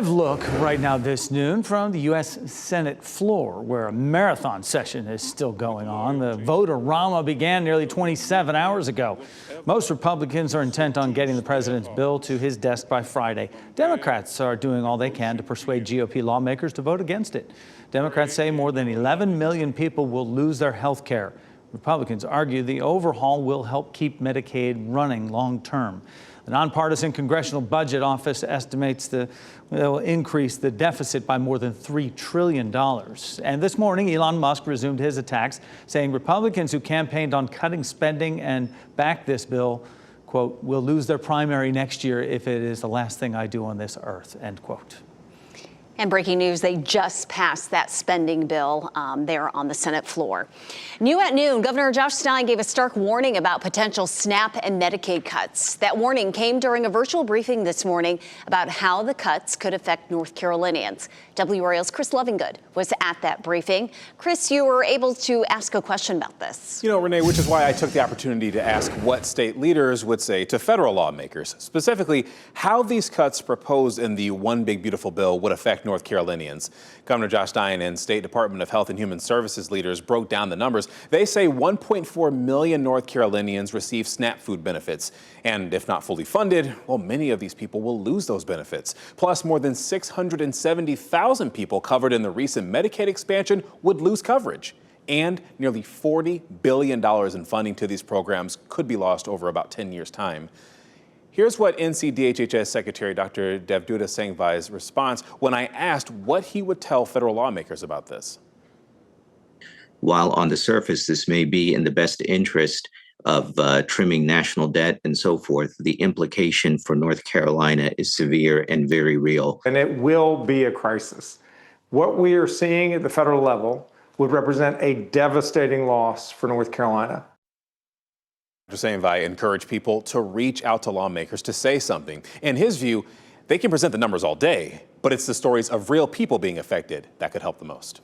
live look right now this noon from the U.S. Senate floor, where a marathon session is still going on. The vote-a-rama began nearly 27 hours ago. Most Republicans are intent on getting the president's bill to his desk by Friday. Democrats are doing all they can to persuade GOP lawmakers to vote against it. Democrats say more than 11 million people will lose their health care. Republicans argue the overhaul will help keep Medicaid running long term. The nonpartisan Congressional Budget Office estimates it will increase the deficit by more than $3 trillion. And this morning, Elon Musk resumed his attacks, saying Republicans who campaigned on cutting spending and backed this bill, quote, will lose their primary next year if it is the last thing I do on this earth, end quote. And breaking news, they just passed that spending bill there on the Senate floor. New at noon, Governor Josh Stein gave a stark warning about potential SNAP and Medicaid cuts. That warning came during a virtual briefing this morning about how the cuts could affect North Carolinians. WRAL's Chris Lovingood was at that briefing. Chris, you were able to ask a question about this. You know, Renee, which is why I took the opportunity to ask what state leaders would say to federal lawmakers, specifically how these cuts proposed in the One Big Beautiful Bill would affect North Carolinians. Governor Josh Stein and State Department of Health and Human Services leaders broke down the numbers. They say 1.4 million North Carolinians receive SNAP food benefits. And if not fully funded, well, many of these people will lose those benefits. Plus, more than 670,000 people covered in the recent Medicaid expansion would lose coverage. And nearly $40 billion in funding to these programs could be lost over about 10 years' time. Here's what NCDHHS Secretary Dr. Devduta Sangvai's response when I asked what he would tell federal lawmakers about this. While on the surface this may be in the best interest of trimming national debt and so forth, the implication for North Carolina is severe and very real. And it will be a crisis. What we are seeing at the federal level would represent a devastating loss for North Carolina. Dr. Sangvai encouraged people to reach out to lawmakers to say something. In his view, they can present the numbers all day, but it's the stories of real people being affected that could help the most.